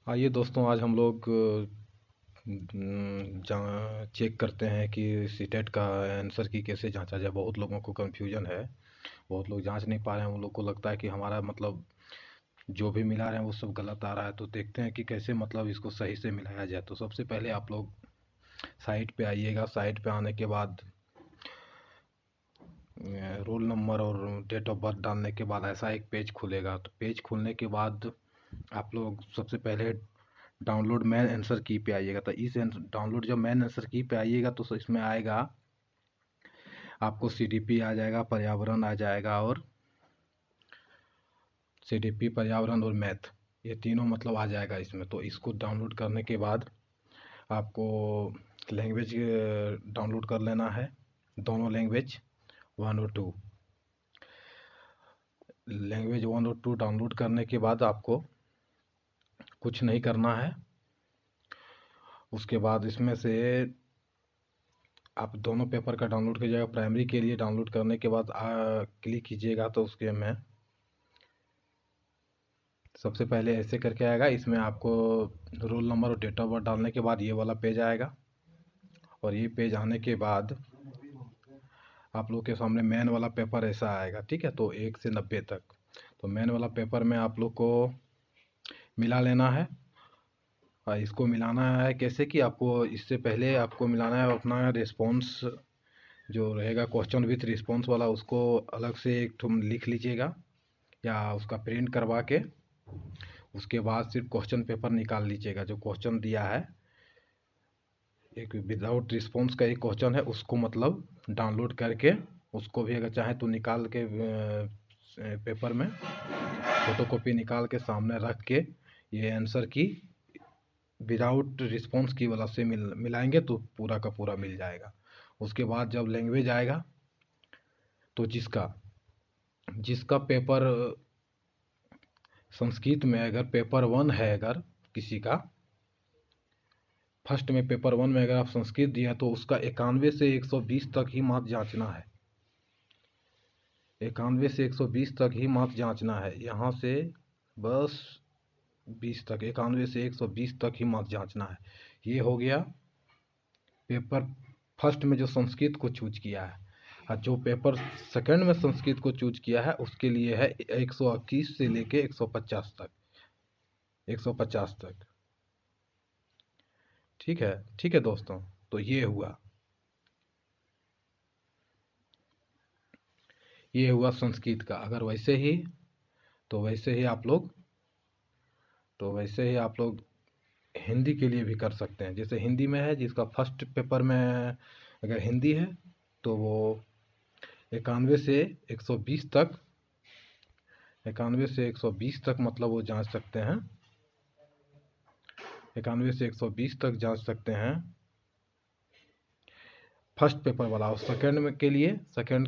आइए दोस्तों, आज हम लोग चेक करते हैं कि सीटेट का आंसर की कैसे जांचा जाए। बहुत लोगों को कंफ्यूजन है, बहुत लोग जांच नहीं पा रहे हैं। उन लोग को लगता है कि हमारा मतलब जो भी मिला रहे हैं वो सब गलत आ रहा है। तो देखते हैं कि कैसे मतलब इसको सही से मिलाया जाए। तो सबसे पहले आप लोग साइट पे आइएगा। साइट पे आने के बाद रोल नंबर और डेट ऑफ बर्थ डालने के बाद ऐसा एक पेज खुलेगा। तो पेज खुलने के बाद आप लोग सबसे पहले डाउनलोड मैन आंसर की पे आइएगा। तो इस डाउनलोड जब मैन आंसर की पे आइएगा तो इसमें आएगा आपको सीडीपी आ जाएगा, पर्यावरण आ जाएगा, और सीडीपी, पर्यावरण और मैथ, ये तीनों मतलब आ जाएगा इसमें। तो इसको डाउनलोड करने के बाद आपको लैंग्वेज डाउनलोड कर लेना है, दोनों लैंग्वेज 1 और 2। लैंग्वेज 1 और 2 डाउनलोड करने के बाद आपको कुछ नहीं करना है। उसके बाद इसमें से आप दोनों पेपर का डाउनलोड कीजिएगा। प्राइमरी के लिए डाउनलोड करने के बाद क्लिक कीजिएगा तो उसके में सबसे पहले ऐसे करके आएगा। इसमें आपको रोल नंबर और डेट ऑफ बर्थ डालने के बाद ये वाला पेज आएगा। और ये पेज आने के बाद आप लोग के सामने मैन वाला पेपर ऐसा आएगा, ठीक है। तो 1 से 90 तक। तो मैन वाला पेपर में आप लोग को मिला लेना है। और इसको मिलाना है कैसे कि आपको इससे पहले आपको मिलाना है अपना रिस्पॉन्स जो रहेगा, क्वेश्चन विथ रिस्पॉन्स वाला, उसको अलग से एक ठो लिख लीजिएगा या उसका प्रिंट करवा के। उसके बाद सिर्फ क्वेश्चन पेपर निकाल लीजिएगा। जो क्वेश्चन दिया है, एक विदाउट रिस्पॉन्स का एक क्वेश्चन है, उसको मतलब डाउनलोड करके उसको भी अगर चाहे तो निकाल के पेपर में फोटोकॉपी निकाल के सामने रख के ये आंसर की विदाउट रिस्पॉन्स की वाला से मिलाएंगे तो पूरा का पूरा मिल जाएगा। उसके बाद जब लैंग्वेज आएगा तो जिसका जिसका पेपर संस्कृत में अगर पेपर 1 है, अगर किसी का फर्स्ट में पेपर 1 में अगर आप संस्कृत दिया तो उसका 91 से 120 तक ही मार्क्स जांचना है। 91 से 120 तक ही मार्क्स जांचना है। यहाँ से बस 20 तक, 91 से 120 तक ही मार्क्स जांचना है। ये हो गया पेपर फर्स्ट में जो संस्कृत को चूज किया है। और जो पेपर सेकंड में संस्कृत को चूज किया है उसके लिए है 121 से लेके 150 तक, 150 तक। ठीक है, ठीक है दोस्तों। तो ये हुआ संस्कृत का। अगर वैसे ही तो वैसे ही आप लोग हिंदी के लिए भी कर सकते हैं। जैसे हिंदी में है, जिसका फर्स्ट पेपर में अगर हिंदी है तो वो 91 से 120 तक, 91 से 120 तक मतलब वो जांच सकते हैं। 91 से 120 तक जांच सकते हैं फर्स्ट पेपर वाला। और सेकंड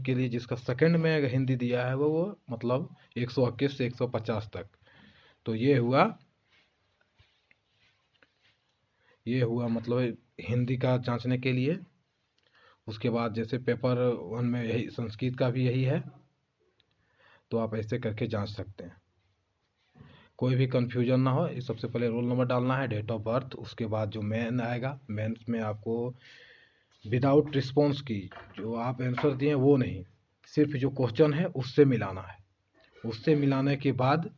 के लिए जिसका सेकंड में अगर हिंदी दिया है वो मतलब 121 से 150 तक। तो ये हुआ मतलब हिंदी का जांचने के लिए। उसके बाद जैसे पेपर 1 में यही संस्कृत का भी यही है, तो आप ऐसे करके जांच सकते हैं। कोई भी कंफ्यूजन ना हो। ये सबसे पहले रोल नंबर डालना है, डेट ऑफ बर्थ, उसके बाद जो मेन आएगा, मेंस में आपको विदाउट रिस्पॉन्स की जो आप आंसर दिए वो नहीं, सिर्फ जो क्वेश्चन है उससे मिलाना है। उससे मिलाने के बाद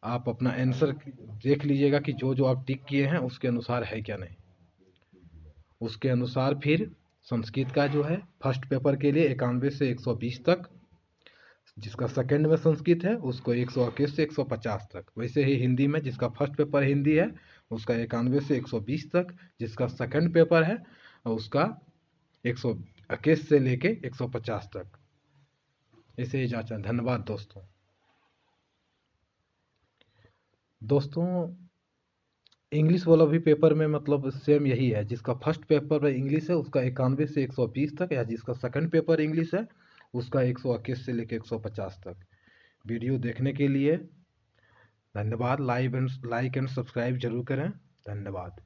आप अपना आंसर देख लीजिएगा कि जो जो आप टिक किए हैं उसके अनुसार है क्या नहीं। उसके अनुसार फिर संस्कृत का जो है फर्स्ट पेपर के लिए 91 से 120 तक, जिसका सेकंड में संस्कृत है उसको 121 से 150 तक। वैसे ही हिंदी में जिसका फर्स्ट पेपर हिंदी है उसका 91 से 120 तक, जिसका सेकंड पेपर है उसका 121 से लेके 150 तक। ऐसे ही जांचा। धन्यवाद दोस्तों। दोस्तों, इंग्लिश वाला भी पेपर में मतलब सेम यही है। जिसका फर्स्ट पेपर में इंग्लिश है उसका 91 से 120 तक, या जिसका सेकंड पेपर इंग्लिश है उसका 121 से लेकर 150 तक। वीडियो देखने के लिए धन्यवाद। लाइक एंड सब्सक्राइब जरूर करें। धन्यवाद।